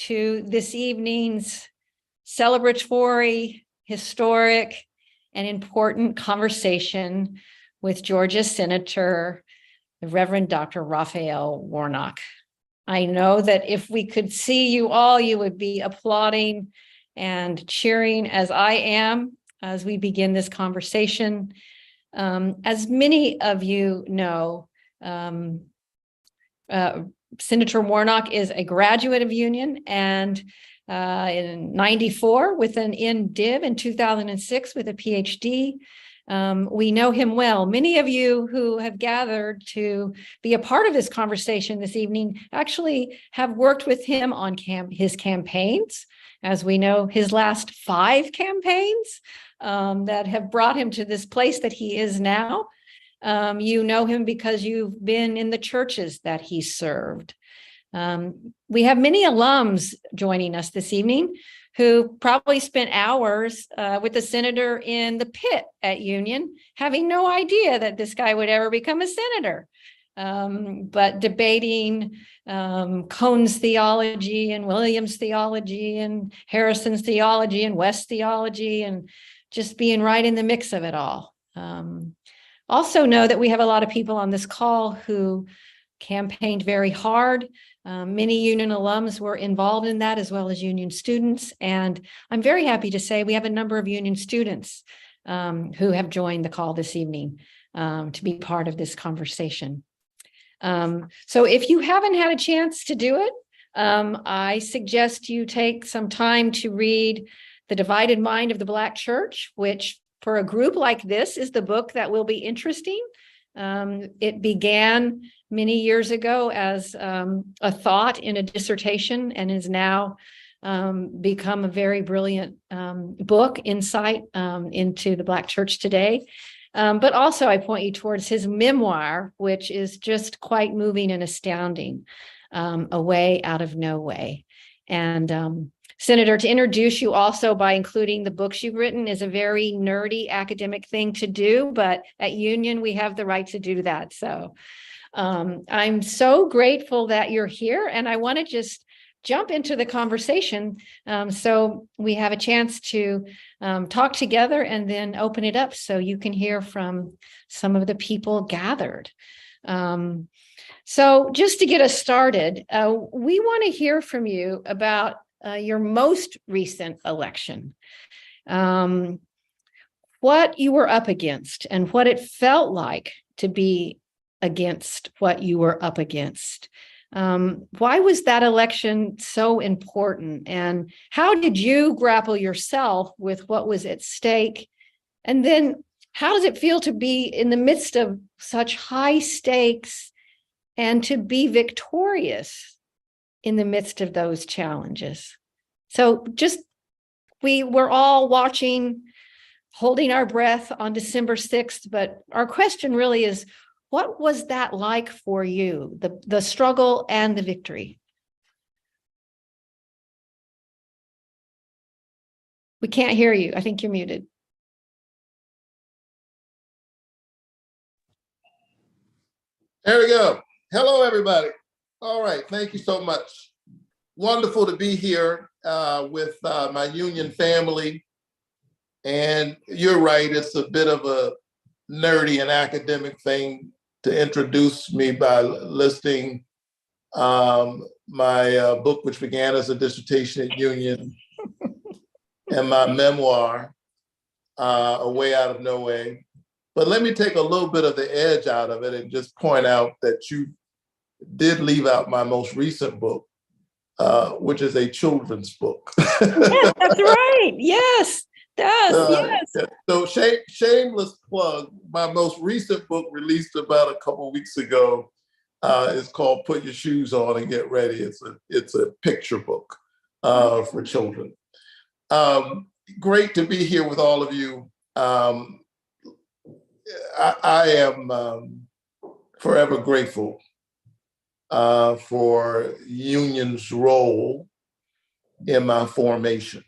to this evening's celebratory, historic, and important conversation with Georgia Senator, the Reverend Dr. Raphael Warnock. I know that if we could see you all, you would be applauding and cheering as I am as we begin this conversation. As many of you know, Senator Warnock is a graduate of Union, and in '94 with an MDiv, in 2006 with a PhD. We know him well. Many of you who have gathered to be a part of this conversation this evening actually have worked with him on his campaigns. As we know, his last 5 campaigns that have brought him to this place that he is now. You know him because you've been in the churches that he served. We have many alums joining us this evening who probably spent hours with the senator in the pit at Union, having no idea that this guy would ever become a senator, but debating Cone's theology and Williams' theology and Harrison's theology and West's theology, and just being right in the mix of it all. Also know that we have a lot of people on this call who campaigned very hard. Many Union alums were involved in that, as well as Union students. And I'm very happy to say we have a number of Union students who have joined the call this evening to be part of this conversation. So if you haven't had a chance to do it, I suggest you take some time to read The Divided Mind of the Black Church, which for a group like this is the book that will be interesting. It began many years ago as a thought in a dissertation and is now become a very brilliant book, insight into the Black church today. But also I point you towards his memoir, which is just quite moving and astounding, A Way Out of No Way. And Senator, to introduce you also by including the books you've written is a very nerdy academic thing to do, but at Union, we have the right to do that. So I'm so grateful that you're here, and I want to just jump into the conversation so we have a chance to talk together and then open it up so you can hear from some of the people gathered. So just to get us started, we want to hear from you about your most recent election, what you were up against and what it felt like to be against what you were up against. Why was that election so important? And how did you grapple yourself with what was at stake? And then how does it feel to be in the midst of such high stakes and to be victorious in the midst of those challenges? So we were all watching, holding our breath on December 6th, but our question really is, what was that like for you, the struggle and the victory? We can't hear you. I think you're muted. There we go. Hello, everybody. All right. Thank you so much. Wonderful to be here with my Union family. And you're right, it's a bit of a nerdy and academic thing to introduce me by listing my book, which began as a dissertation at Union, and my memoir, A Way Out of No Way. But let me take a little bit of the edge out of it and just point out that you did leave out my most recent book, which is a children's book. Yes, that's right. Yes. Yes. So shameless plug, my most recent book released about a couple of weeks ago is called Put Your Shoes On and Get Ready. It's a picture book for children. Great to be here with all of you. I am forever grateful for Union's role in my formation.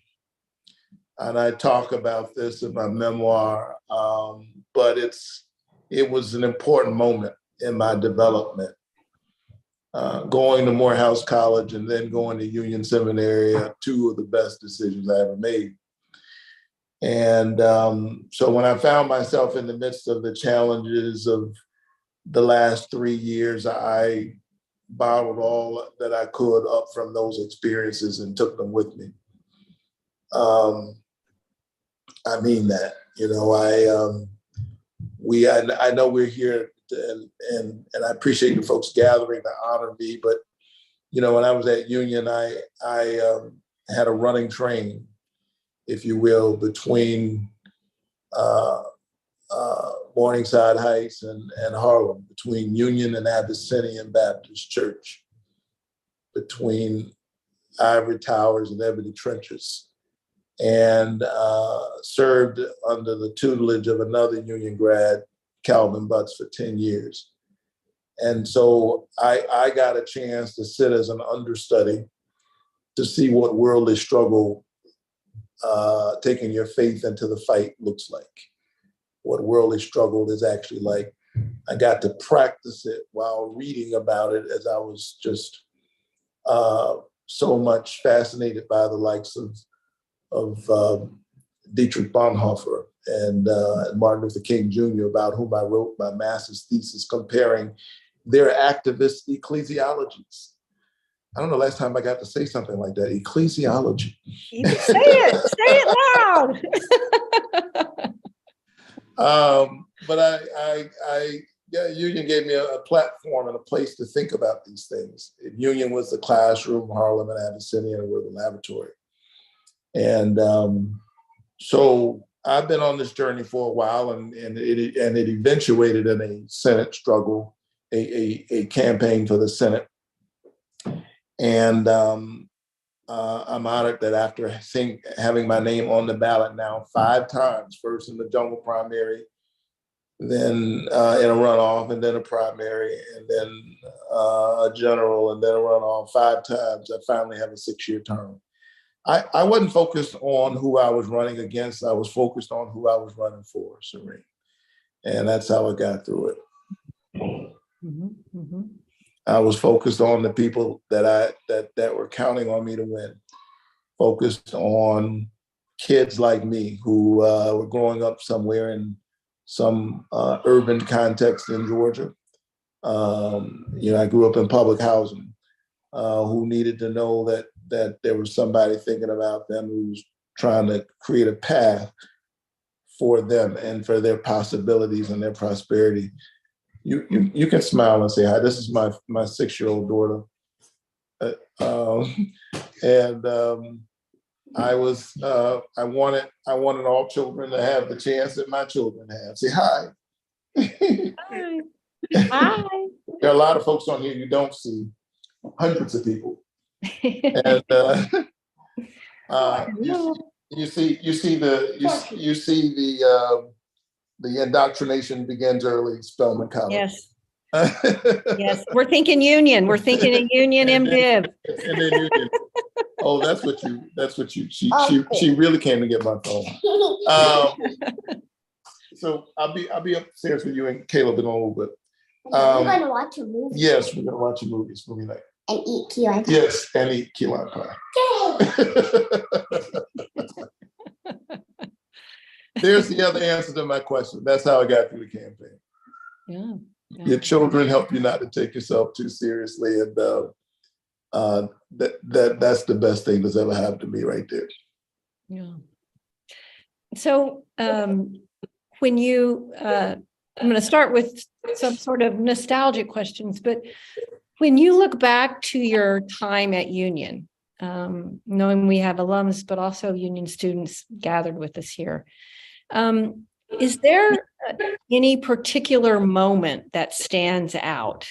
And I talk about this in my memoir, but it was an important moment in my development. going to Morehouse College and then going to Union Seminary are two of the best decisions I ever made. And so when I found myself in the midst of the challenges of the last 3 years, I bottled all that I could up from those experiences and took them with me. I mean that, you know, I know we're here and I appreciate the folks gathering to honor me, but you know, when I was at Union, I had a running train, if you will, between Morningside Heights and Harlem, between Union and Abyssinian Baptist Church, between Ivory Towers and Ebony Trenches, and served under the tutelage of another Union grad, Calvin Butts, for 10 years. And so I got a chance to sit as an understudy to see what worldly struggle taking your faith into the fight looks like, what worldly struggle is actually like. I got to practice it while reading about it as I was just so much fascinated by the likes of Dietrich Bonhoeffer and Martin Luther King Jr., about whom I wrote my master's thesis comparing their activist ecclesiologies. I don't know, last time I got to say something like that, ecclesiology. You can say it loud. But Union gave me a platform and a place to think about these things. Union was the classroom, Harlem and Abyssinia were the laboratory. And so I've been on this journey for a while, and it eventuated in a Senate struggle, a campaign for the Senate. And I'm honored that after having my name on the ballot now 5 times, first in the jungle primary, then in a runoff, and then a primary, and then a general, and then a runoff, 5 times, I finally have a 6-year term. I wasn't focused on who I was running against. I was focused on who I was running for, Serene. And that's how I got through it. Mm-hmm, mm-hmm. I was focused on the people that were counting on me to win, focused on kids like me who were growing up somewhere in some urban context in Georgia. I grew up in public housing, who needed to know that there was somebody thinking about them, who was trying to create a path for them and for their possibilities and their prosperity. You can smile and say hi. This is my 6-year-old daughter, and I wanted all children to have the chance that my children have. Say hi. Hi. Hi. There are a lot of folks on here you don't see, hundreds of people, and you see the indoctrination begins early, Spelman College. Yes. Yes. We're thinking Union. We're thinking a Union MDiv. And then Union. Oh, that's what you, she really came to get my phone. So I'll be upstairs with you and Caleb in a little bit. We're going to watch a movie. Yes, we're going to watch a movie. It's movie night. And eat key lime pie. Yes, and eat key lime pie. There's the other answer to my question. That's how I got through the campaign. Yeah. Your children help you not to take yourself too seriously, and that's the best thing that's ever happened to me right there. Yeah. So when you, I'm going to start with some sort of nostalgic questions, but when you look back to your time at Union, knowing we have alums, but also Union students gathered with us here, is there any particular moment that stands out?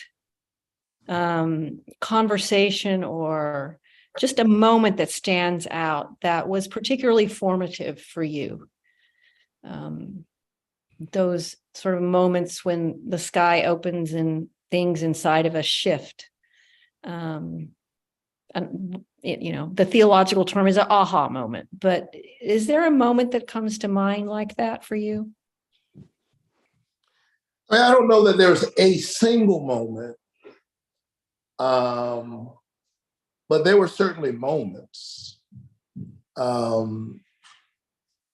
Conversation or just a moment that stands out that was particularly formative for you? Those sort of moments when the sky opens and things inside of us shift. And the theological term is an aha moment, but is there a moment that comes to mind like that for you? I don't know that there's a single moment. But there were certainly moments. You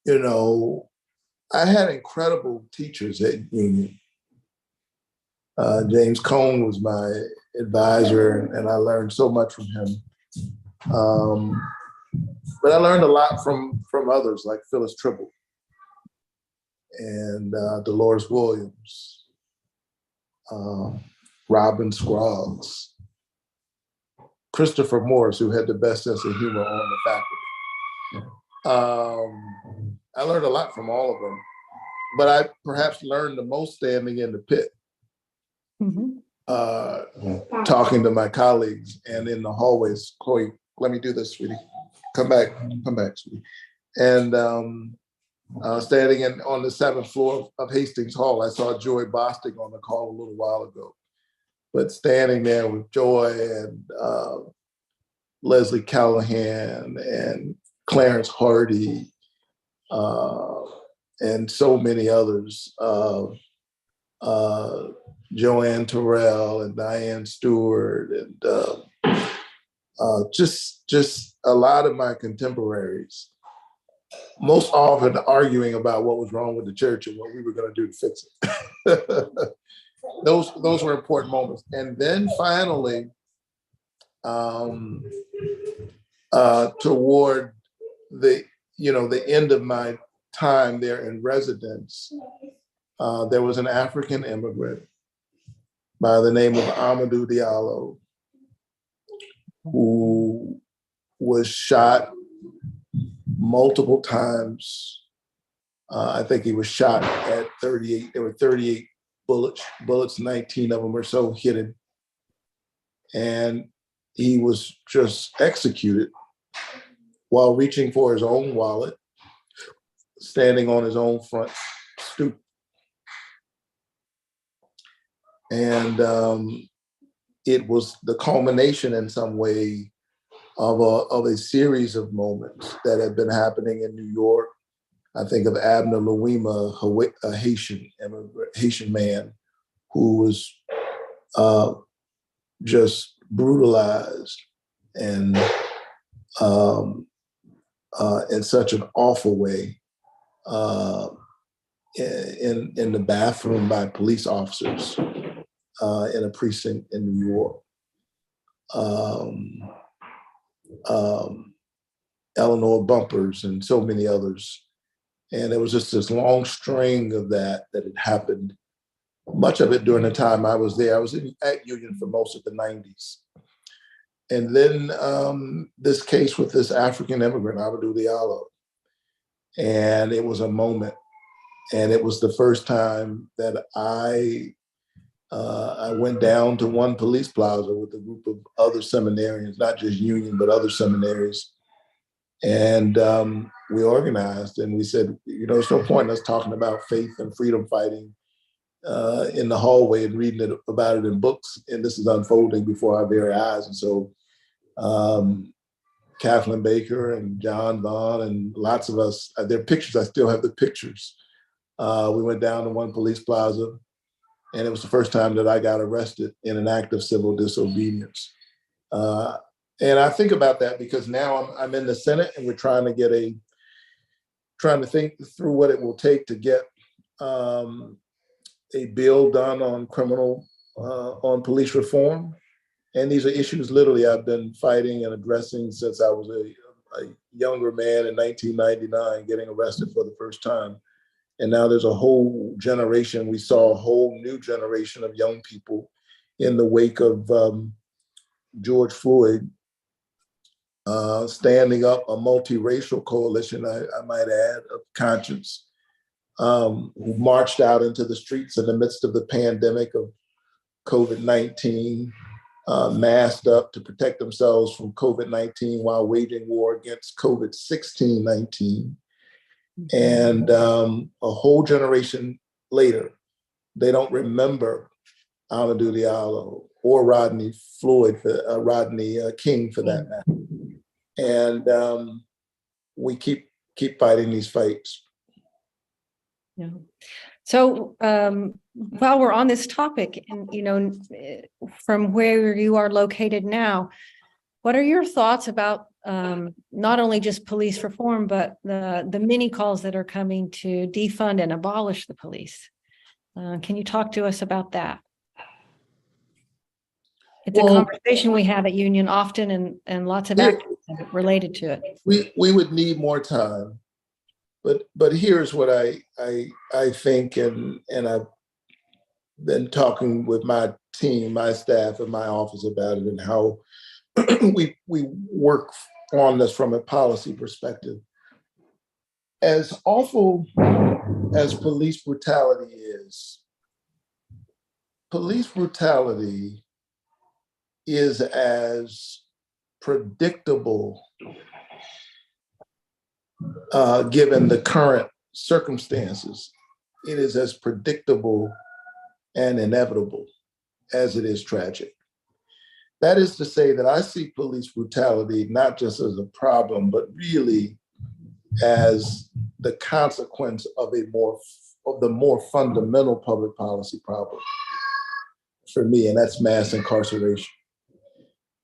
know, I had incredible teachers at Union. James Cone was my advisor, and I learned so much from him. But I learned a lot from others like Phyllis Tribble and Dolores Williams, Robin Scruggs, Christopher Morris, who had the best sense of humor on the faculty. I learned a lot from all of them, but I perhaps learned the most standing in the pit, talking to my colleagues and in the hallways. Chloe, let me do this, sweetie. Come back, sweetie. And standing on the 7th floor of Hastings Hall, I saw Joy Bostic on the call a little while ago. But standing there with Joy and Leslie Callahan and Clarence Hardy and so many others, Joanne Terrell and Diane Stewart, and just a lot of my contemporaries, most often arguing about what was wrong with the church and what we were going to do to fix it. Those were important moments. And then finally, toward the end of my time there in residence, there was an African immigrant by the name of Amadou Diallo, who was shot multiple times. I think he was shot at 38. There were 38 bullets, 19 of them or so hit him. And he was just executed while reaching for his own wallet, standing on his own front stoop. And it was the culmination in some way of a series of moments that had been happening in New York. I think of Abner Louima, a Haitian man who was just brutalized and in such an awful way in the bathroom by police officers in a precinct in New York. Eleanor Bumpers and so many others. And it was just this long string of that had happened, much of it during the time I was there. I was at Union for most of the 90s. And then this case with this African immigrant, Amadou Diallo. And it was a moment. And it was the first time that I went down to one police plaza with a group of other seminarians, not just Union, but other seminaries. And we organized and we said, there's no point in us talking about faith and freedom fighting in the hallway and reading about it in books. And this is unfolding before our very eyes. And so Kathleen Baker and John Vaughn and lots of us, there are pictures, I still have the pictures. We went down to one police plaza, and it was the first time that I got arrested in an act of civil disobedience. And I think about that because now I'm in the Senate and we're trying to think through what it will take to get a bill done on on police reform. And these are issues literally I've been fighting and addressing since I was a younger man in 1999, getting arrested for the first time. And now there's a whole generation. We saw a whole new generation of young people in the wake of George Floyd, standing up a multiracial coalition, I might add, of conscience, who marched out into the streets in the midst of the pandemic of COVID-19, masked up to protect themselves from COVID-19 while waging war against COVID-19. And a whole generation later, they don't remember Amadou Diallo or Rodney King for that matter. And we keep fighting these fights. Yeah. So while we're on this topic, and from where you are located now, what are your thoughts about not only just police reform, but the many calls that are coming to defund and abolish the police? Can you talk to us about that? It's a conversation we have at Union often, and lots of actions related to it. We would need more time, but here's what I think, and I've been talking with my team, my staff, and my office about it, and how we work on this from a policy perspective. As awful as police brutality is as predictable given the current circumstances. It is as predictable and inevitable as it is tragic. That is to say that I see police brutality not just as a problem, but really as the consequence of the more fundamental public policy problem for me, and that's mass incarceration,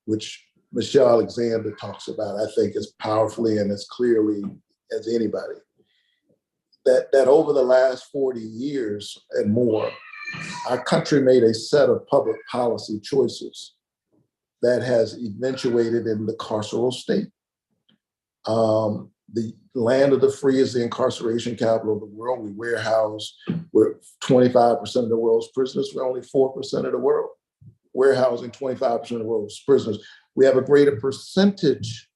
which Michelle Alexander talks about, I think, as powerfully and as clearly as anybody. That over the last 40 years and more, our country made a set of public policy choices that has eventuated in the carceral state. The land of the free is the incarceration capital of the world. We warehouse, we're 25% of the world's prisoners. We're only 4% of the world. Warehousing 25% of the world's prisoners. We have a greater percentage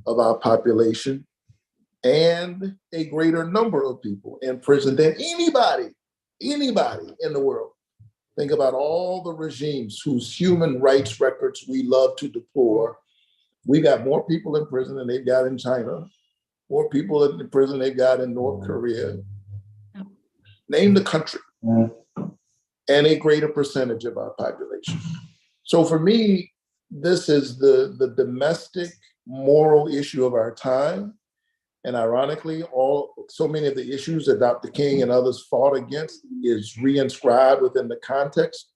of our population and a greater number of people in prison than anybody in the world. Think about all the regimes whose human rights records we love to deplore. We got more people in prison than they've got in China, more people in the prison they've got in North Korea. Name the country, and a greater percentage of our population. So for me, this is the domestic moral issue of our time. And ironically, so many of the issues that Dr. King and others fought against is reinscribed within the context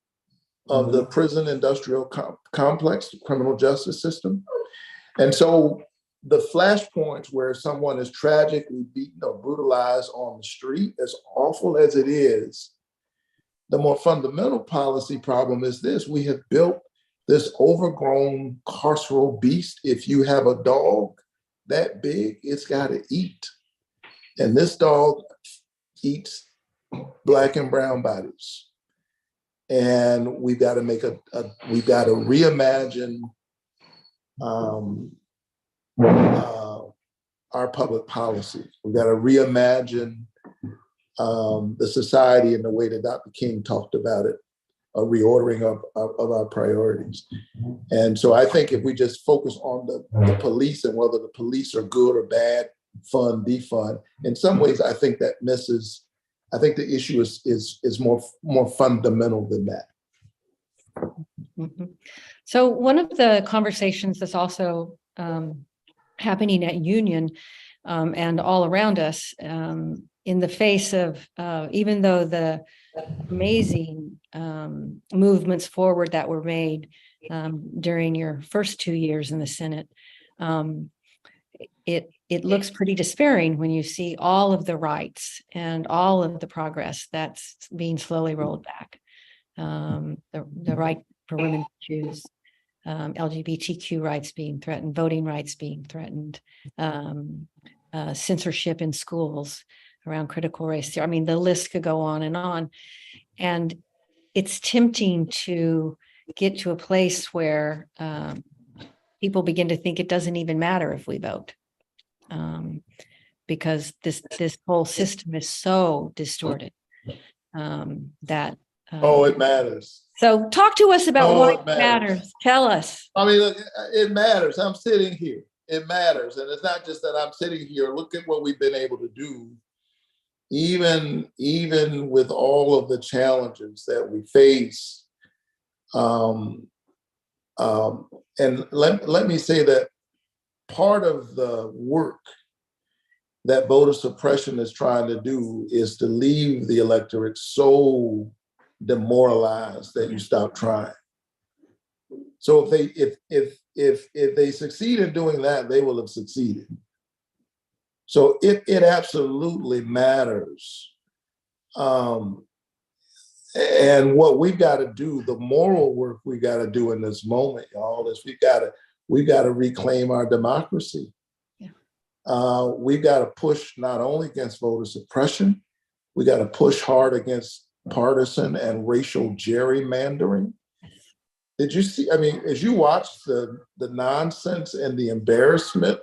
of the prison industrial complex, the criminal justice system. And so the flashpoints where someone is tragically beaten or brutalized on the street, as awful as it is, the more fundamental policy problem is this: we have built this overgrown carceral beast. If you have a dog that big, it's got to eat. And this dog eats Black and brown bodies. And we've got to we've got to reimagine our public policy. We've got to reimagine the society in the way that Dr. King talked about it, a reordering of our priorities. And so I think if we just focus on the police and whether the police are good or bad, fund, defund, in some ways, I think that misses, I think the issue is more fundamental than that. Mm-hmm. So one of the conversations that's also happening at Union and all around us in the face of, even though the amazing movements forward that were made during your first 2 years in the Senate, it looks pretty despairing when you see all of the rights and all of the progress that's being slowly rolled back. The right for women to choose, LGBTQ rights being threatened, voting rights being threatened, censorship in schools around critical race theory. I mean, the list could go on. And it's tempting to get to a place where people begin to think it doesn't even matter if we vote, because this whole system is so distorted that. It matters. So talk to us about why it matters. Tell us. I mean, look, it matters. I'm sitting here. It matters. And it's not just that I'm sitting here. Look at what we've been able to do, even with all of the challenges that we face. And let me say that part of the work that voter suppression is trying to do is to leave the electorate so demoralized that you stop trying. So if they succeed in doing that, they will have succeeded. So it absolutely matters. And what we've got to do, the moral work we got to do in this moment, y'all, is we've got to reclaim our democracy. Yeah. We've got to push not only against voter suppression, we got to push hard against partisan and racial gerrymandering. Did you see, I mean, as you watched the nonsense and the embarrassment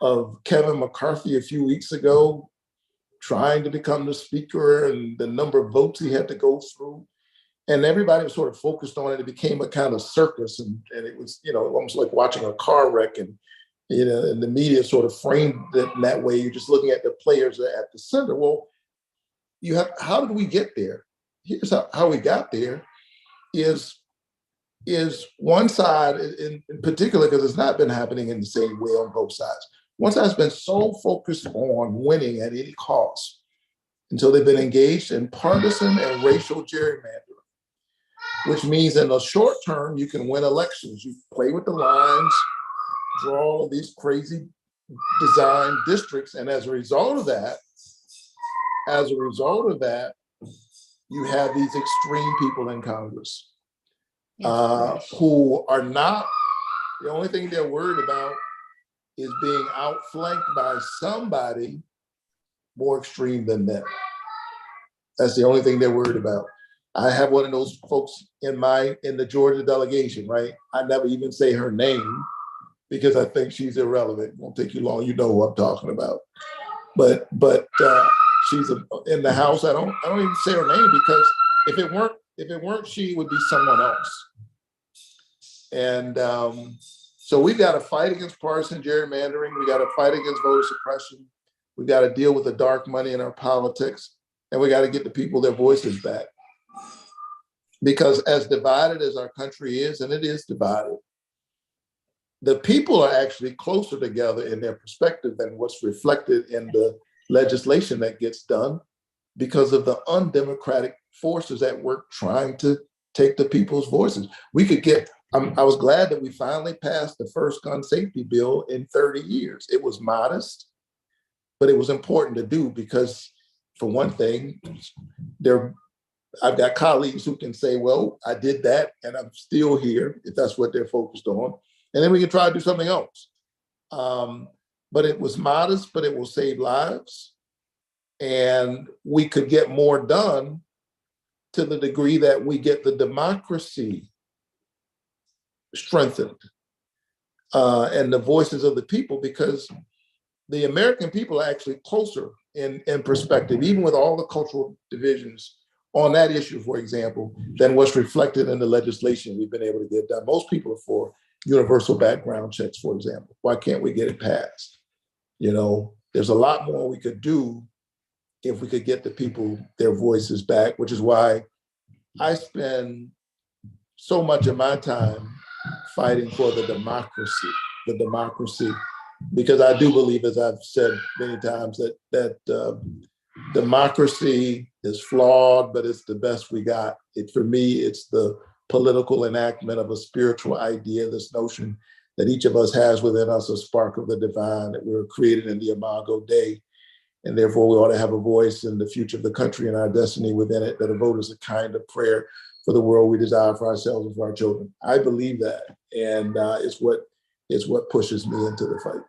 of Kevin McCarthy a few weeks ago, trying to become the speaker and the number of votes he had to go through, and everybody was sort of focused on it. It became a kind of circus, and it was, almost like watching a car wreck, and and the media sort of framed it in that way. You're just looking at the players at the center. Well, how did we get there? Here's how we got there is one side in particular, because it's not been happening in the same way on both sides. One side's been so focused on winning at any cost. And so they've been engaged in partisan and racial gerrymandering, which means in the short term, you can win elections. You play with the lines, draw all these crazy design districts. And as a result of that, you have these extreme people in Congress who are not, the only thing they're worried about is being outflanked by somebody more extreme than them. That's the only thing they're worried about. I have one of those folks in the Georgia delegation, right? I never even say her name because I think she's irrelevant. It won't take you long. You know who I'm talking about. But she's in the House. I don't even say her name because if it weren't she, it would be someone else. And so we've got to fight against partisan gerrymandering. We got to fight against voter suppression. We got to deal with the dark money in our politics, and we got to get the people their voices back. Because as divided as our country is, and it is divided, the people are actually closer together in their perspective than what's reflected in the legislation that gets done because of the undemocratic forces at work trying to take the people's voices. I was glad that we finally passed the first gun safety bill in 30 years. It was modest, but it was important to do because, for one thing, I've got colleagues who can say, well, I did that and I'm still here, if that's what they're focused on. And then we can try to do something else. But it was modest, but it will save lives. And we could get more done to the degree that we get the democracy strengthened and the voices of the people, because the American people are actually closer in perspective, even with all the cultural divisions on that issue, for example, than what's reflected in the legislation we've been able to get done. Most people are for universal background checks, for example. Why can't we get it passed? There's a lot more we could do if we could get the people their voices back, which is why I spend so much of my time fighting for the democracy, because I do believe, as I've said many times, that democracy is flawed, but it's the best we got. For me, it's the political enactment of a spiritual idea, this notion that each of us has within us a spark of the divine, that we were created in the Imago Dei, and therefore we ought to have a voice in the future of the country and our destiny within it, that a vote is a kind of prayer for the world we desire for ourselves and for our children. I believe that, and it's what pushes me into the fight.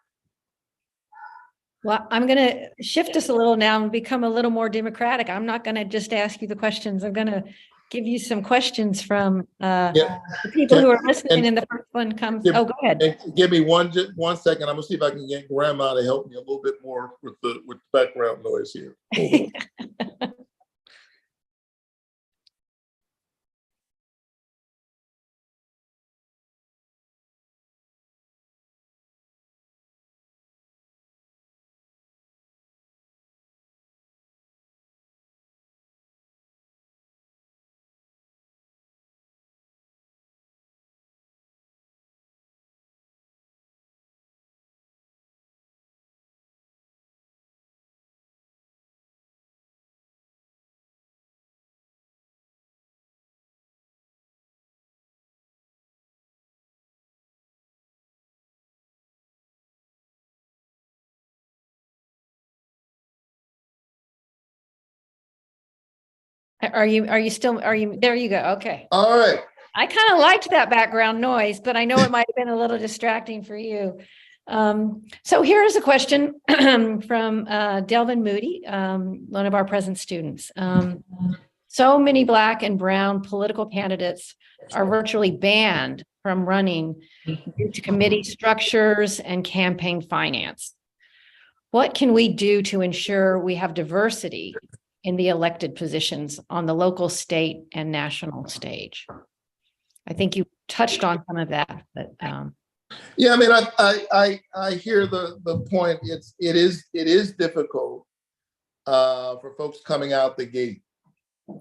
Well, I'm going to shift us a little now and become a little more democratic. I'm not going to just ask you the questions. I'm going to give you some questions from the people who are listening, and the first one comes. Go ahead. Give me one second. I'm going to see if I can get Grandma to help me a little bit more with the background noise here. Are you still, there you go. Okay. All right. I kind of liked that background noise, but I know it might have been a little distracting for you. So here's a question from Delvin Moody, one of our present students. So many Black and brown political candidates are virtually banned from running due to committee structures and campaign finance. What can we do to ensure we have diversity in the elected positions on the local, state, and national stage? I think you touched on some of that, but yeah, I mean, I hear the point. It is difficult for folks coming out the gate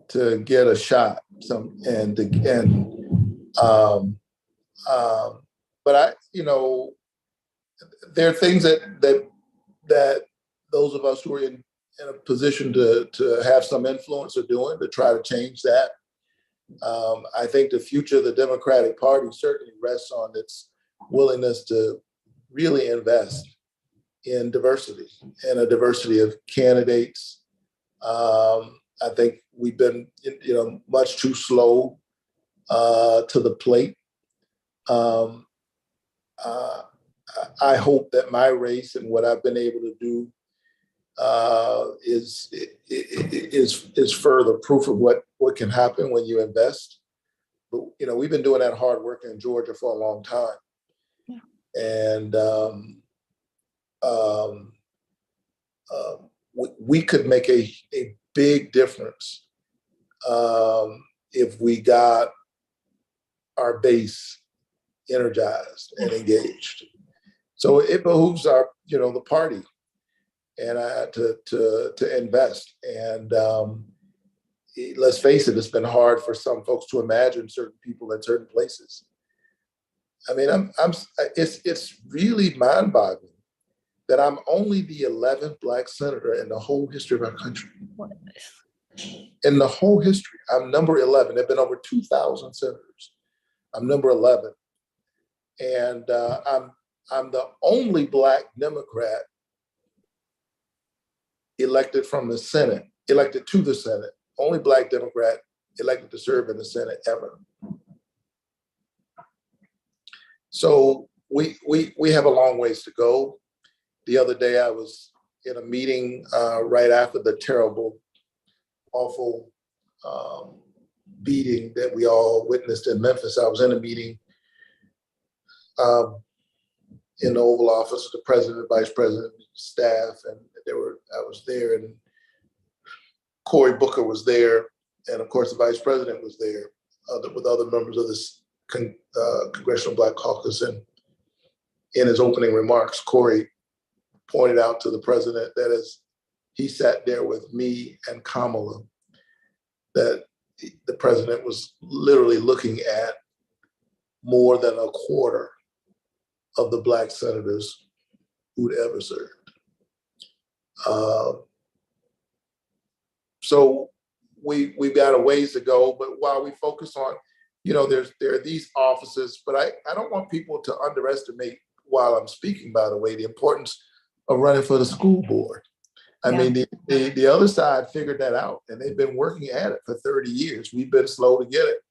to get a shot. But there are things that those of us who are in a position to have some influence are doing to try to change that. I think the future of the Democratic Party certainly rests on its willingness to really invest in diversity and a diversity of candidates. I think we've been, much too slow to the plate. I hope that my race and what I've been able to do is further proof of what can happen when you invest. But we've been doing that hard work in Georgia for a long time, and we could make a big difference if we got our base energized and engaged. So it behooves the party and to invest. And let's face it, it's been hard for some folks to imagine certain people in certain places. I mean, it's really mind-boggling that I'm only the 11th Black senator in the whole history of our country. In the whole history, I'm number 11. There've been over 2,000 senators. I'm number 11, and I'm the only Black Democrat elected to the Senate. Only Black Democrat elected to serve in the Senate ever. So we have a long ways to go. The other day I was in a meeting right after the terrible, awful beating that we all witnessed in Memphis. I was in a meeting in the Oval Office with the president, vice president, staff, and I was there, and Cory Booker was there, and of course the vice president was there with other members of this Congressional Black Caucus. And in his opening remarks, Cory pointed out to the president that as he sat there with me and Kamala, that the president was literally looking at more than a quarter of the Black senators who'd ever served. So we've got a ways to go, but while we focus on, there are these offices, but I don't want people to underestimate, while I'm speaking, by the way, the importance of running for the school board. I mean, the other side figured that out, and they've been working at it for 30 years. We've been slow to get it.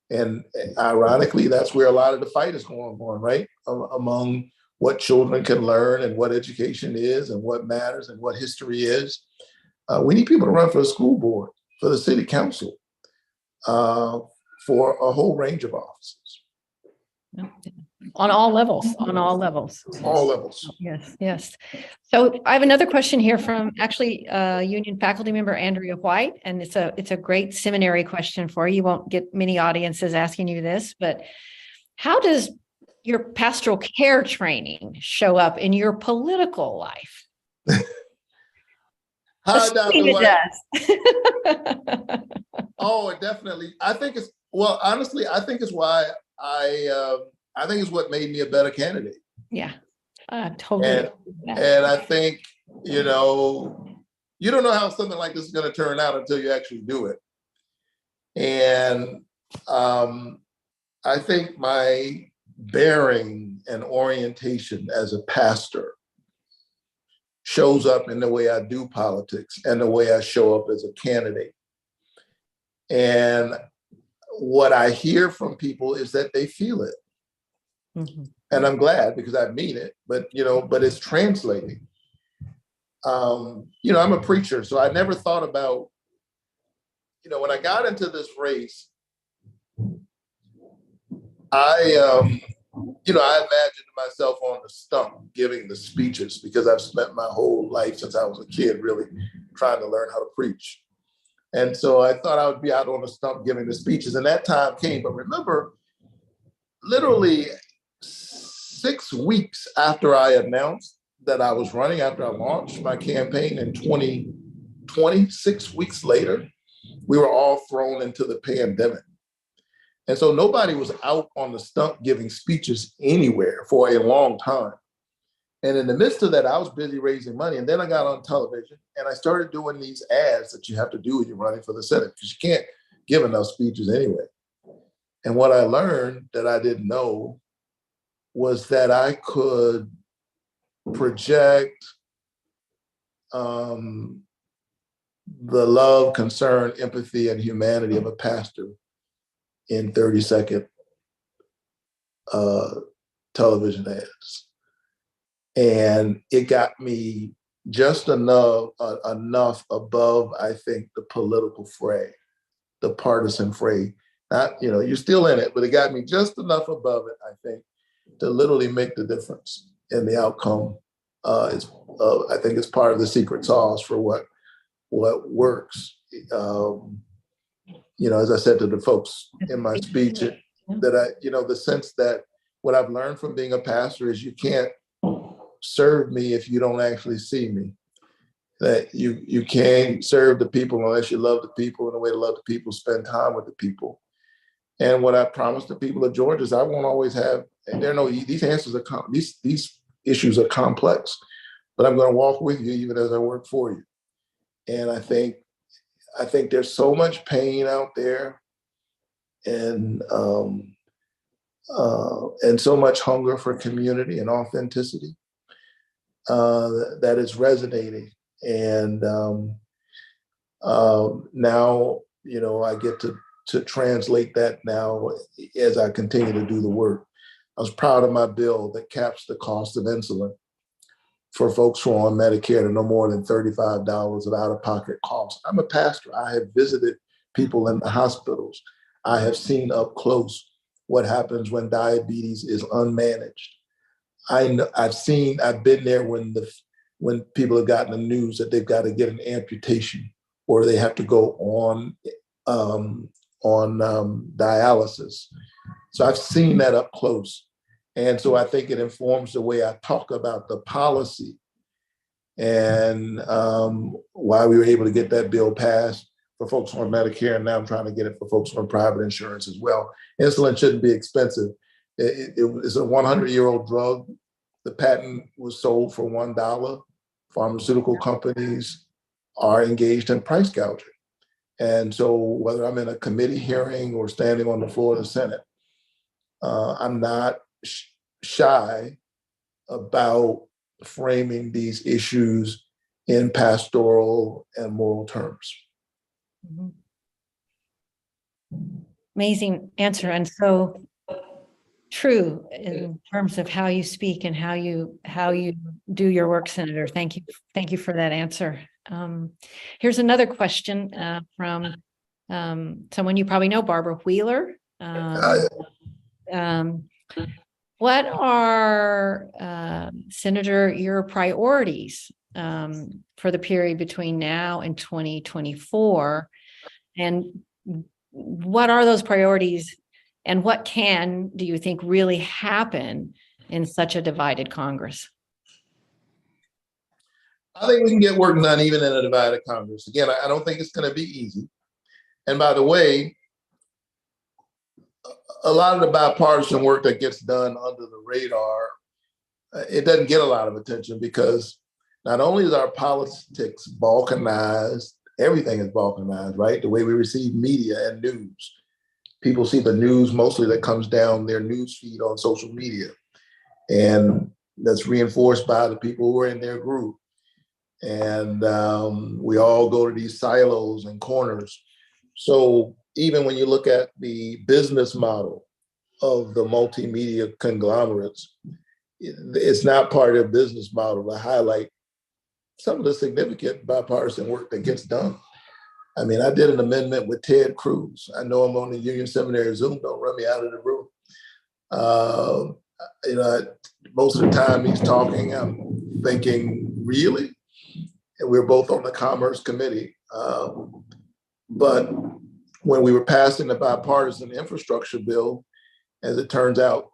And ironically, that's where a lot of the fight is going on, right? Among what children can learn and what education is and what matters and what history is. We need people to run for the school board, for the city council, for a whole range of offices. On all levels. All levels. Yes. So I have another question here from actually Union faculty member Andrea White, and it's a great seminary question for you. You won't get many audiences asking you this, but how does your pastoral care training show up in your political life? Hi, Dr. White. Oh, definitely. I think honestly, I think it's why I think it's what made me a better candidate. Yeah, totally. And I think, you don't know how something like this is going to turn out until you actually do it. And I think my bearing and orientation as a pastor shows up in the way I do politics and the way I show up as a candidate. And what I hear from people is that they feel it. Mm-hmm. And I'm glad, because I mean it, but it's translating. I'm a preacher, so I never thought about, when I got into this race, I imagined myself on the stump giving the speeches, because I've spent my whole life since I was a kid really trying to learn how to preach. And so I thought I would be out on the stump giving the speeches, and that time came. But remember, literally 6 weeks after I announced that I was running, after I launched my campaign in 2020, 6 weeks later, we were all thrown into the pandemic. And so nobody was out on the stump giving speeches anywhere for a long time. And in the midst of that, I was busy raising money. And then I got on television and I started doing these ads that you have to do when you're running for the Senate, because you can't give enough speeches anyway. And what I learned that I didn't know was that I could project the love, concern, empathy, and humanity of a pastor in 30-second television ads. And it got me just enough above, I think, the political fray, the partisan fray. Not, you're still in it, but it got me just enough above it, I think, to literally make the difference in the outcome. I think it's part of the secret sauce for what works. As I said to the folks in my speech, that the sense that what I've learned from being a pastor is you can't serve me if you don't actually see me. That you can't serve the people unless you love the people, and the way to love the people, spend time with the people. And what I promised the people of Georgia is I won't always have, and these answers are these issues are complex, but I'm going to walk with you even as I work for you. And I think there's so much pain out there, and so much hunger for community and authenticity that is resonating. And now, I get to translate that now as I continue to do the work. I was proud of my bill that caps the cost of insulin for folks who are on Medicare to no more than $35 of out-of-pocket costs. I'm a pastor. I have visited people in the hospitals. I have seen up close what happens when diabetes is unmanaged. I've been there when people have gotten the news that they've got to get an amputation or they have to go on dialysis. So I've seen that up close. And so I think it informs the way I talk about the policy and why we were able to get that bill passed for folks on Medicare. And now I'm trying to get it for folks on private insurance as well. Insulin shouldn't be expensive. It's a 100-year-old drug. The patent was sold for $1. Pharmaceutical companies are engaged in price gouging. And so whether I'm in a committee hearing or standing on the floor of the Senate, I'm not shy about framing these issues in pastoral and moral terms. Amazing answer, and so true in terms of how you speak and how you do your work, Senator. Thank you for that answer. Here's another question from someone you probably know, Barbara Wheeler. What are, Senator, your priorities for the period between now and 2024? And what are those priorities, and what do you think really happen in such a divided Congress? I think we can get work done even in a divided Congress. Again, I don't think it's going to be easy. And by the way, a lot of the bipartisan work that gets done under the radar, it doesn't get a lot of attention because not only is our politics balkanized, everything is balkanized, right? The way we receive media and news. People see the news mostly that comes down their news feed on social media. And that's reinforced by the people who are in their group. And we all go to these silos and corners So even when you look at the business model of the multimedia conglomerates, it's not part of their business model to highlight some of the significant bipartisan work that gets done. I mean, I did an amendment with Ted Cruz. I know I'm on the Union Seminary Zoom, don't run me out of the room. You know, most of the time he's talking, I'm thinking, really? And we were both on the Commerce Committee. But when we were passing the bipartisan infrastructure bill, as it turns out,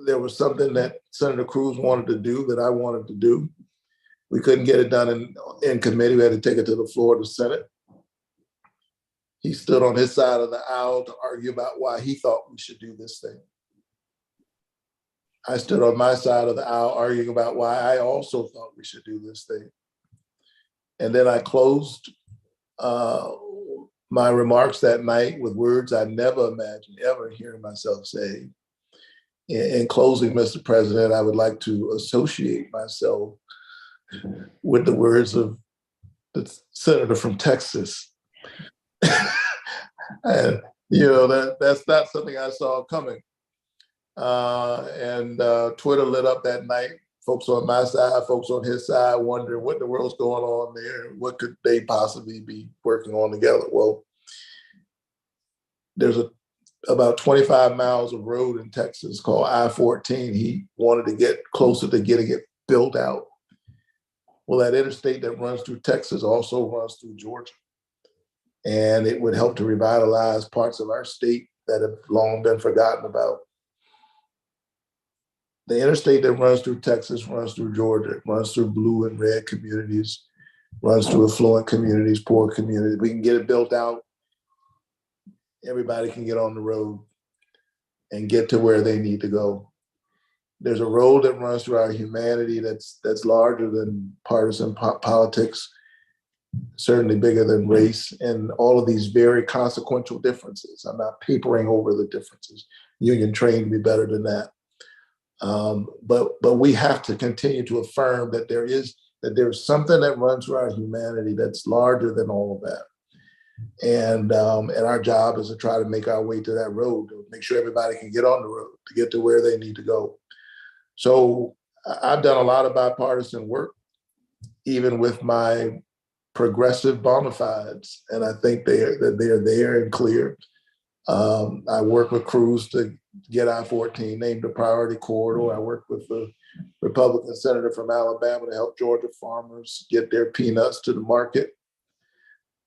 there was something that Senator Cruz wanted to do that I wanted to do. We couldn't get it done in committee. We had to take it to the floor of the Senate. He stood on his side of the aisle to argue about why he thought we should do this thing. I stood on my side of the aisle arguing about why I also thought we should do this thing. And then I closed my remarks that night with words I never imagined ever hearing myself say. In closing, Mr. President, I would like to associate myself with the words of the senator from Texas. And, you know, that's not something I saw coming. And Twitter lit up that night. Folks on my side, folks on his side, wondering what the world's going on there. What could they possibly be working on together? Well, there's about 25 miles of road in Texas called I-14. He wanted to get closer to getting it built out. Well, that interstate that runs through Texas also runs through Georgia. And it would help to revitalize parts of our state that have long been forgotten about. The interstate that runs through Texas runs through Georgia, runs through blue and red communities, runs through affluent communities, poor communities. We can get it built out. Everybody can get on the road and get to where they need to go. There's a road that runs through our humanity that's larger than partisan politics, certainly bigger than race, and all of these very consequential differences. I'm not papering over the differences. Union trained me better than that. But we have to continue to affirm that there's something that runs through our humanity that's larger than all of that. And our job is to try to make our way to that road, to make sure everybody can get on the road, to get to where they need to go. So I've done a lot of bipartisan work, even with my progressive bona fides, and I think they're there and clear. I work with Cruz to get I-14 named a priority corridor. I worked with the Republican senator from Alabama to help Georgia farmers get their peanuts to the market.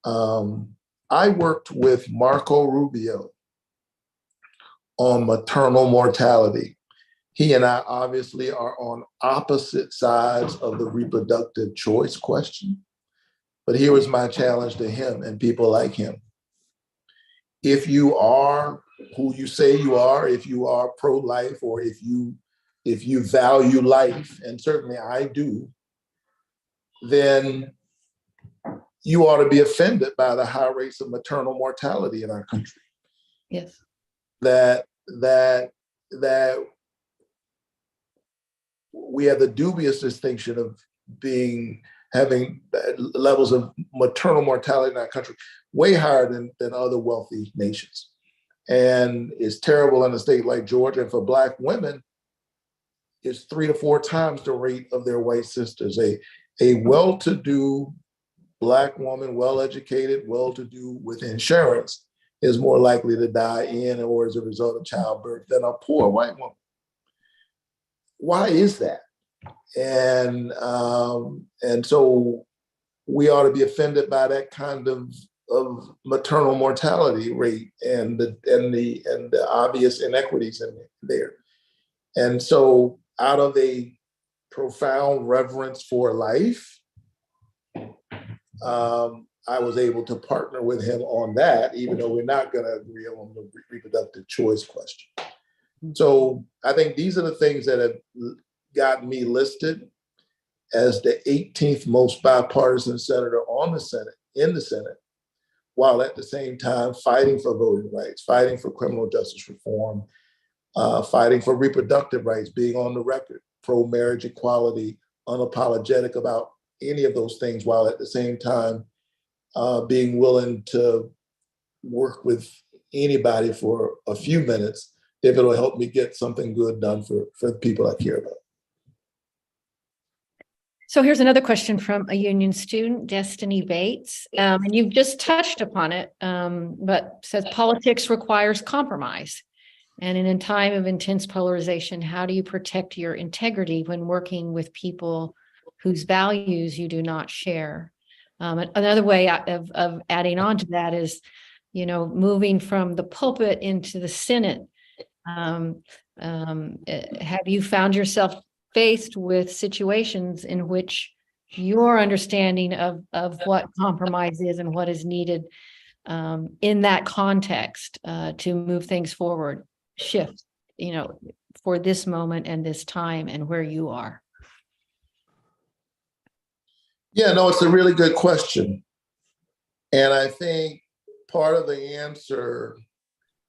I worked with Marco Rubio on maternal mortality. He and I obviously are on opposite sides of the reproductive choice question. But here was my challenge to him and people like him. If you are who you say you are, if you are pro-life, or if you value life, and certainly I do, then you ought to be offended by the high rates of maternal mortality in our country. Yes. That we have the dubious distinction of having levels of maternal mortality in our country way higher than other wealthy nations. And it's terrible in a state like Georgia. And for Black women, it's 3 to 4 times the rate of their white sisters. A well-to-do Black woman, well-educated, well-to-do with insurance, is more likely to die in or as a result of childbirth than a poor white woman. Why is that? And so we ought to be offended by that kind of maternal mortality rate and the obvious inequities in there. And so out of a profound reverence for life, I was able to partner with him on that, even though we're not going to agree on the reproductive choice question. So I think these are the things that have gotten me listed as the 18th most bipartisan senator in the Senate, while at the same time fighting for voting rights, fighting for criminal justice reform, fighting for reproductive rights, being on the record, pro-marriage equality, unapologetic about any of those things, while at the same time being willing to work with anybody for a few minutes if it'll help me get something good done for the people I care about. So here's another question from a union student, Destiny Bates, and you've just touched upon it, but says politics requires compromise. And in a time of intense polarization, how do you protect your integrity when working with people whose values you do not share? Another way of adding on to that is, moving from the pulpit into the Senate. Have you found yourself faced with situations in which your understanding of what compromise is and what is needed in that context to move things forward shift, for this moment and this time and where you are? Yeah, no, it's a really good question. And I think part of the answer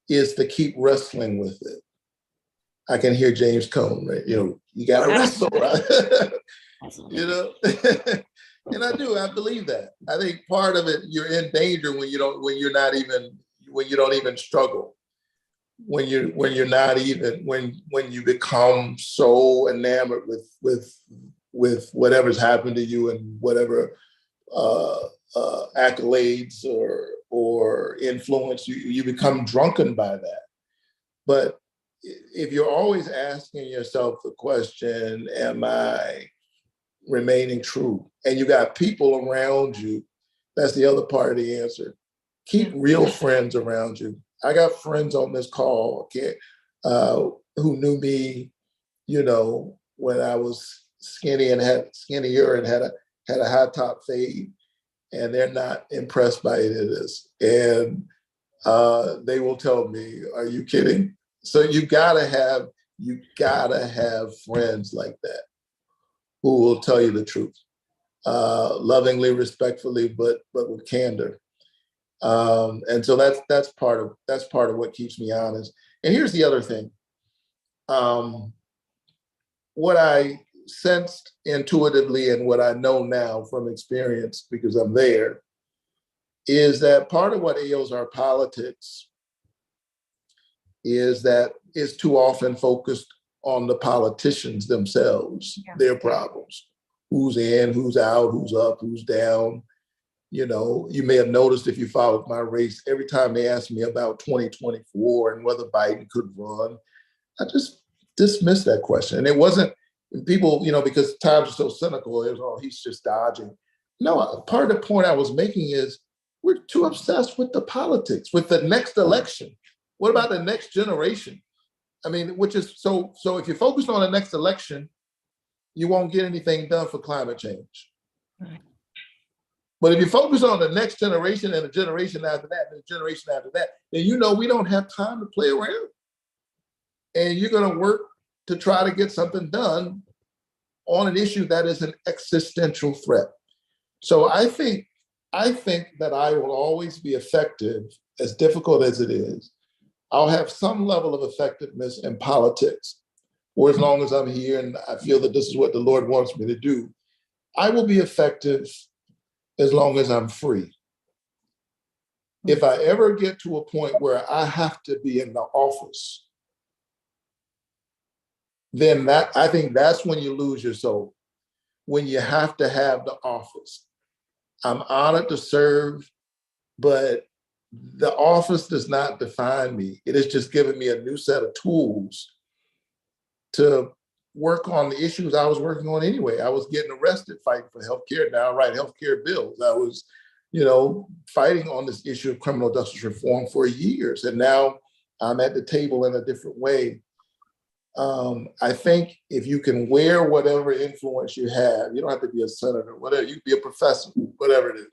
is to keep wrestling with it. I can hear James Cone, right? You got to wrestle, right? And I do. I believe that. I think part of it, you're in danger when you don't even struggle. When you become so enamored with whatever's happened to you and whatever accolades or influence, you become drunken by that. But if you're always asking yourself the question, am I remaining true? And you got people around you, that's the other part of the answer. Keep real friends around you. I got friends on this call who knew me, when I was skinny and had skinnier and had a high top fade, and they're not impressed by any of this. And they will tell me, "Are you kidding?" So you gotta have friends like that who will tell you the truth, lovingly, respectfully, but with candor. And so that's part of what keeps me honest. And here's the other thing. What I sensed intuitively and what I know now from experience, because I'm there, is that part of what ails our politics is that it's too often focused on the politicians themselves, their problems. Who's in, who's out, who's up, who's down. You may have noticed if you followed my race, every time they asked me about 2024 and whether Biden could run, I just dismissed that question. And it wasn't people, because times are so cynical, it was, oh, he's just dodging. No, part of the point I was making is we're too obsessed with the politics, with the next election. What about the next generation? I mean, which is so if you focus on the next election, you won't get anything done for climate change. Right. But if you focus on the next generation and the generation after that, and the generation after that, then we don't have time to play around. And you're going to work to try to get something done on an issue that is an existential threat. So I think that I will always be effective, as difficult as it is. I'll have some level of effectiveness in politics, or as long as I'm here and I feel that this is what the Lord wants me to do. I will be effective as long as I'm free. If I ever get to a point where I have to be in the office, then I think that's when you lose your soul, when you have to have the office. I'm honored to serve, but the office does not define me. It has just given me a new set of tools to work on the issues I was working on anyway. I was getting arrested fighting for healthcare. Now I write healthcare bills. I was, fighting on this issue of criminal justice reform for years. And now I'm at the table in a different way. I think if you can wear whatever influence you have, you don't have to be a senator, whatever, you can be a professor, whatever it is.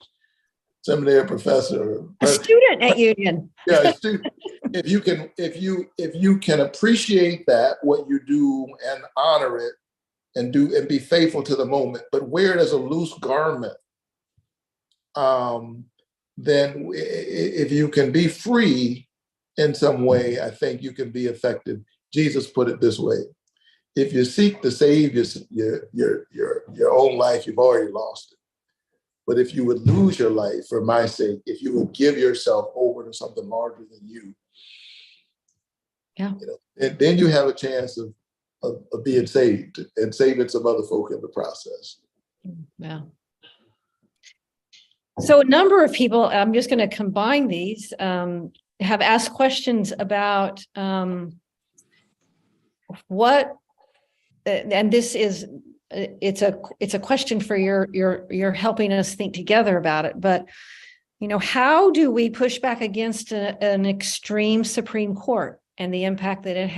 Seminary professor, a student at Union. Yeah, a student. If you can appreciate that, what you do, and honor it, and be faithful to the moment, but wear it as a loose garment, then if you can be free in some way, I think you can be effective. Jesus put it this way: if you seek to save your own life, you've already lost it. But if you would lose your life for my sake, if you would give yourself over to something larger than you, Yeah. And then you have a chance of being saved and saving some other folk in the process. Yeah. So a number of people, I'm just going to combine these, have asked questions about what, and this is, it's a question for you're helping us think together about it, but how do we push back against an extreme Supreme Court and the impact that it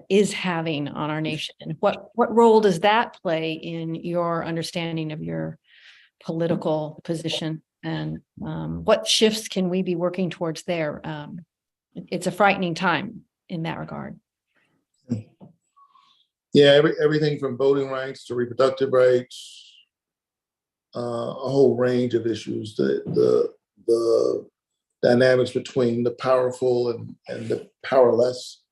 is having on our nation? And what role does that play in your understanding of your political position, and what shifts can we be working towards there? It's a frightening time in that regard. Yeah, everything from voting rights to reproductive rights, a whole range of issues. The dynamics between the powerful and the powerless.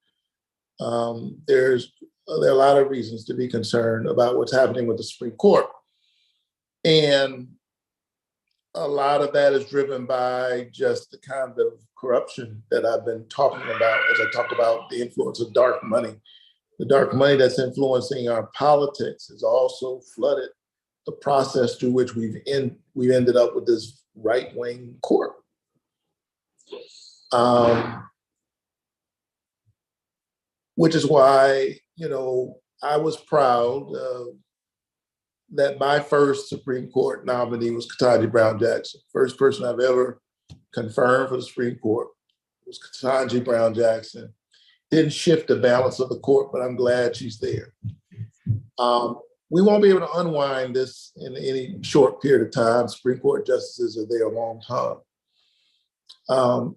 There are a lot of reasons to be concerned about what's happening with the Supreme Court. And a lot of that is driven by just the kind of corruption that I've been talking about as I talk about the influence of dark money. The dark money that's influencing our politics has also flooded the process through which we've ended up with this right-wing court. Which is why, I was proud that my first Supreme Court nominee was Ketanji Brown Jackson. First person I've ever confirmed for the Supreme Court was Ketanji Brown Jackson. Didn't shift the balance of the court, but I'm glad she's there. We won't be able to unwind this in any short period of time. Supreme Court justices are there a long time.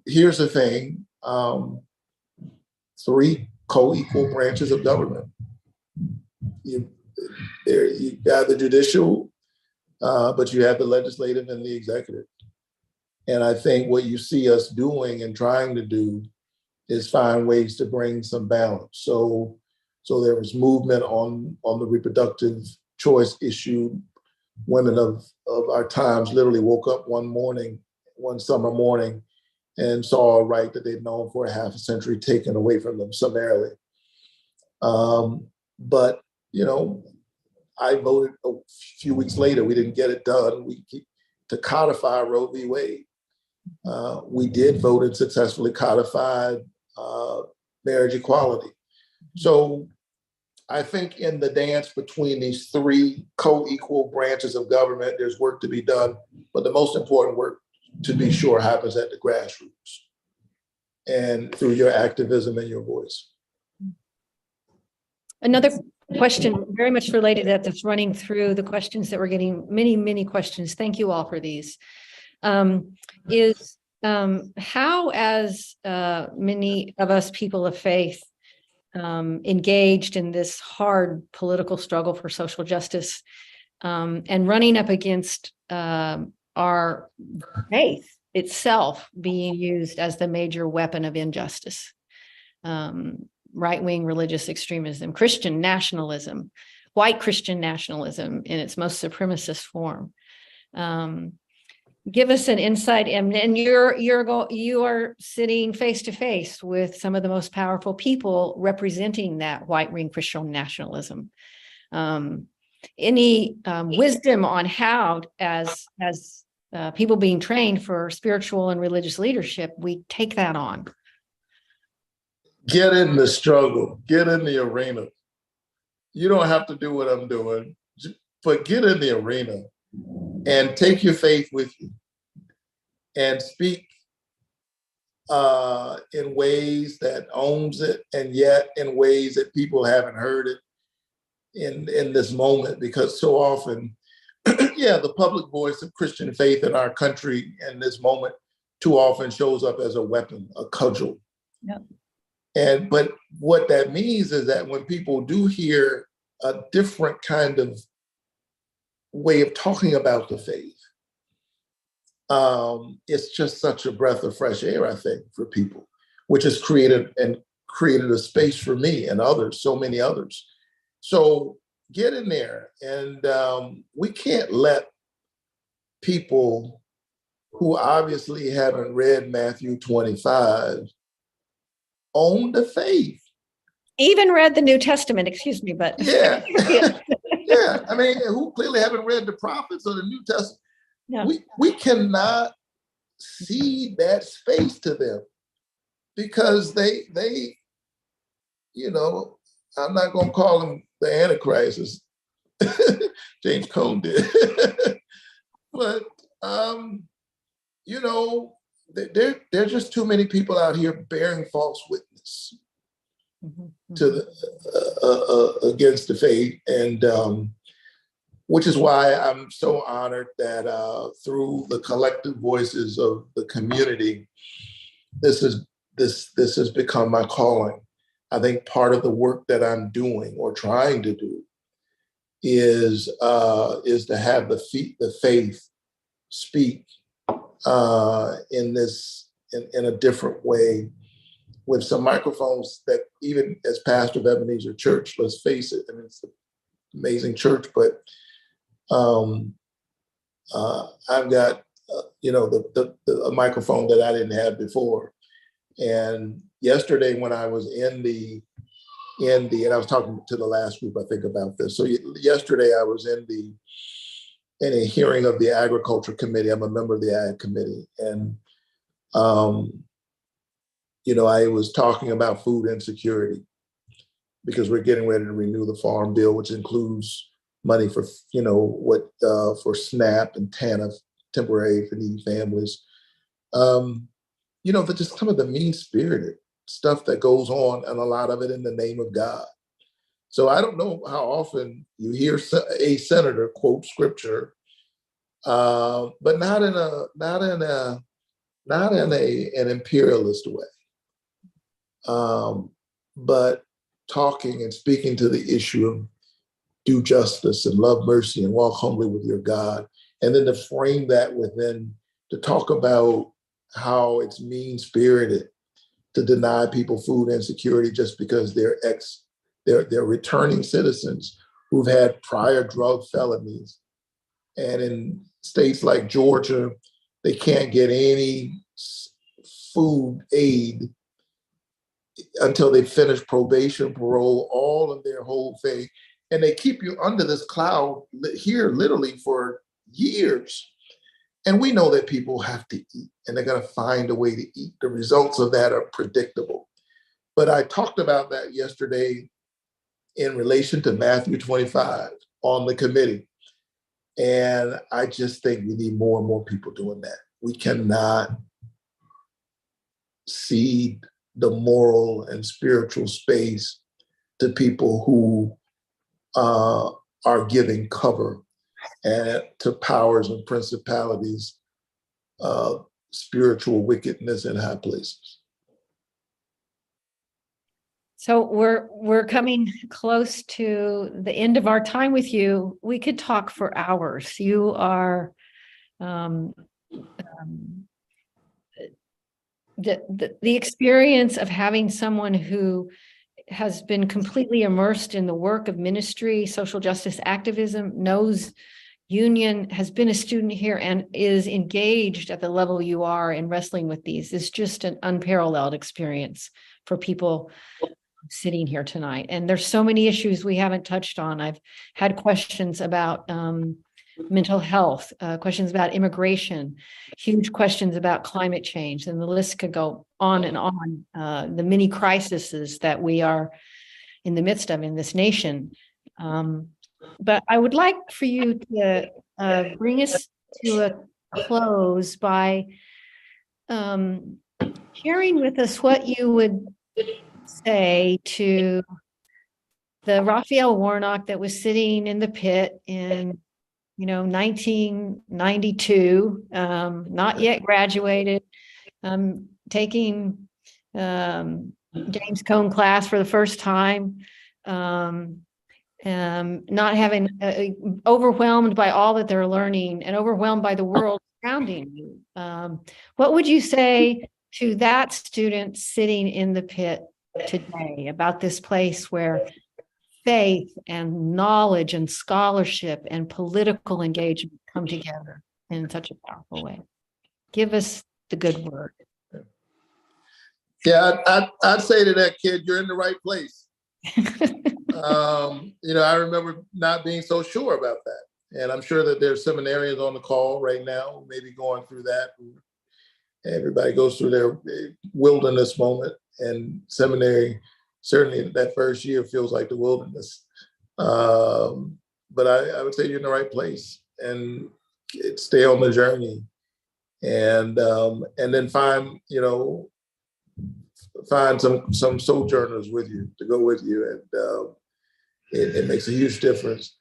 Here's the thing, 3 co-equal branches of government. You got the judicial, but you have the legislative and the executive. And I think what you see us doing and trying to do is find ways to bring some balance. So there was movement on the reproductive choice issue. Women of our times literally woke up one summer morning, and saw a right that they'd known for a half a century taken away from them summarily. But I voted a few weeks later. We didn't get it done. To codify Roe v. Wade. We did vote and successfully codified marriage equality. So I think in the dance between these 3 co-equal branches of government, there's work to be done. But the most important work, to be sure, happens at the grassroots and through your activism and your voice. Another question very much related that's running through the questions that we're getting, many questions. Thank you all for these. Is how, as many of us people of faith engaged in this hard political struggle for social justice and running up against our faith itself being used as the major weapon of injustice, right-wing religious extremism, Christian nationalism, white Christian nationalism in its most supremacist form. Give us an insight, and you are sitting face to face with some of the most powerful people representing that white wing Christian nationalism. Any wisdom on how, as people being trained for spiritual and religious leadership, we take that on? Get in the struggle, get in the arena. You don't have to do what I'm doing, but get in the arena and take your faith with you and speak in ways that owns it, and yet in ways that people haven't heard it in this moment, because so often, the public voice of Christian faith in our country in this moment too often shows up as a weapon, a cudgel. Yep. But what that means is that when people do hear a different kind of way of talking about the faith, it's just such a breath of fresh air, I think, for people, which has created a space for me and others, so many others. So get in there, and we can't let people who obviously haven't read Matthew 25 own the faith. Even read the New Testament, excuse me, but Yeah. Yeah. I mean, who clearly haven't read the prophets or the New Testament. Yeah. We cannot cede that space to them because they, you know, I'm not going to call them the Antichrist, as James Cone did. But, you know, there are just too many people out here bearing false witness to the, against the faith. And which is why I'm so honored that through the collective voices of the community, this has become my calling. I think part of the work that I'm doing or trying to do is to have the faith speak in a different way, with some microphones that, even as pastor of Ebenezer Church, let's face it, I mean, it's an amazing church, but I've got you know, a microphone that I didn't have before. And yesterday when I was and I was talking to the last group, I think, about this. So yesterday I was in a hearing of the Agriculture Committee. I'm a member of the Ag Committee. And, you know, I was talking about food insecurity because we're getting ready to renew the Farm Bill, which includes money for, you know, for SNAP and TANF, temporary aid for needy families. You know, but just some of the mean-spirited stuff that goes on, and a lot of it in the name of God. So I don't know how often you hear a senator quote scripture, but not in an imperialist way, but talking and speaking to the issue of do justice and love mercy and walk humbly with your God, and then to frame that within, to talk about how it's mean-spirited to deny people food insecurity just because they're returning citizens who've had prior drug felonies. And in states like Georgia, they can't get any food aid until they finish probation, parole, all of their whole thing. And they keep you under this cloud here literally for years. And we know that people have to eat, and they're going to find a way to eat. The results of that are predictable. But I talked about that yesterday in relation to Matthew 25 on the committee. And I just think we need more and more people doing that. We cannot cede the moral and spiritual space to people who are giving cover and to powers and principalities, spiritual wickedness in high places. So we're coming close to the end of our time with you. We could talk for hours. You are the experience of having someone who has been completely immersed in the work of ministry, social justice activism, knows Union, has been a student here, and is engaged at the level you are in wrestling with these is just an unparalleled experience for people sitting here tonight. And there's so many issues we haven't touched on. I've had questions about mental health, questions about immigration, huge questions about climate change, and the list could go on and on. The many crises that we are in the midst of in this nation. But I would like for you to bring us to a close by sharing with us what you would say to the Raphael Warnock that was sitting in the pit in 1992, not yet graduated, taking James Cone class for the first time, not having overwhelmed by all that they're learning and overwhelmed by the world surrounding you. What would you say to that student sitting in the pit today about this place where faith and knowledge and scholarship and political engagement come together? in such a powerful way. Give us the good word. Yeah, I'd say to that kid, you're in the right place. I remember not being so sure about that. And I'm sure that there's seminarians on the call right now, maybe going through that. Everybody goes through their wilderness moment, and seminary, certainly that first year feels like the wilderness. But I would say you're in the right place, and stay on the journey, and then find some sojourners with you to go with you, and it makes a huge difference.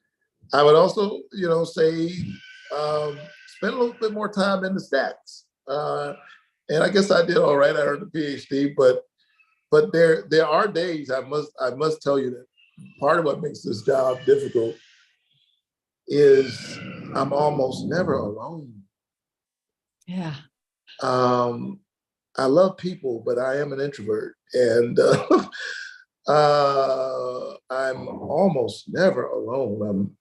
I would also, say spend a little bit more time in the stacks. And I guess I did all right. I earned a PhD, but there are days I must tell you that part of what makes this job difficult is I'm almost never alone. Yeah. I love people, but I am an introvert, and I'm almost never alone.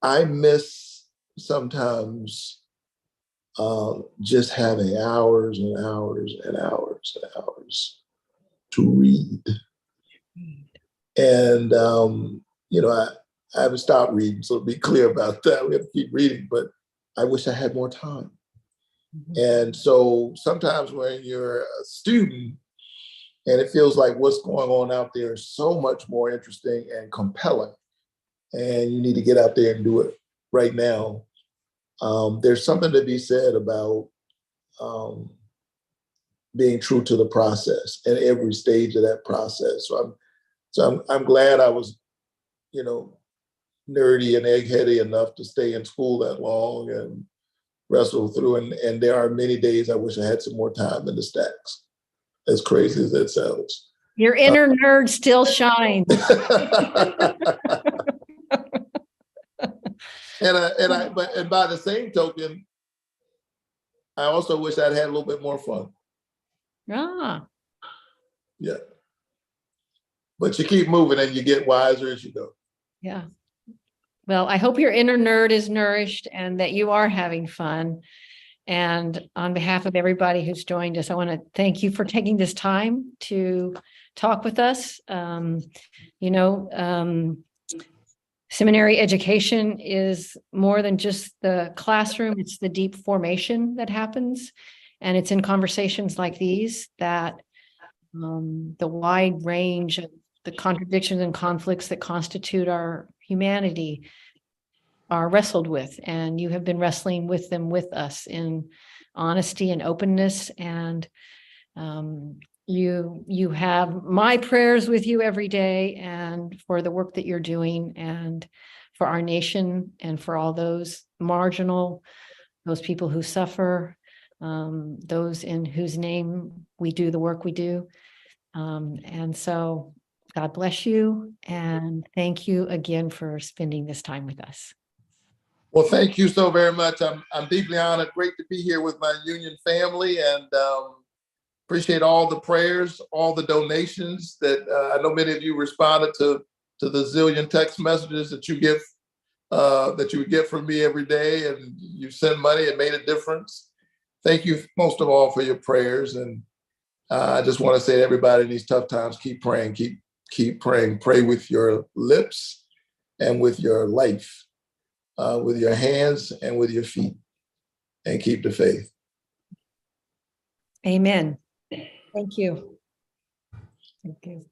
I miss sometimes just having hours and hours and hours and hours to read. And, I haven't stopped reading, so to be clear about that, we have to keep reading, but I wish I had more time. And so sometimes when you're a student and it feels like what's going on out there is so much more interesting and compelling, and you need to get out there and do it right now, there's something to be said about being true to the process and every stage of that process. So I'm glad I was, nerdy and eggheady enough to stay in school that long and wrestle through. And there are many days I wish I had some more time in the stacks, as crazy as that sounds. Your inner nerd still shines. And by the same token, I also wish I'd had a little bit more fun. Ah. Yeah. But you keep moving and you get wiser as you go. Yeah. Well, I hope your inner nerd is nourished and that you are having fun. And on behalf of everybody who's joined us, I want to thank you for taking this time to talk with us. Seminary education is more than just the classroom. It's the deep formation that happens. And it's in conversations like these that the wide range of the contradictions and conflicts that constitute our humanity are wrestled with, and you have been wrestling with them with us in honesty and openness. And you have my prayers with you every day, and for the work that you're doing, and for our nation, and for all those marginal, those people who suffer, those in whose name we do the work we do. And so God bless you, and thank you again for spending this time with us. Well, thank you so very much. I'm deeply honored. Great to be here with my Union family, and appreciate all the prayers, all the donations that I know many of you responded to the zillion text messages that you get from me every day, and you send money. It made a difference. Thank you most of all for your prayers, and I just want to say to everybody in these tough times, keep praying, keep praying. Pray with your lips and with your life. With your hands and with your feet, and keep the faith. Amen. Thank you. Thank you.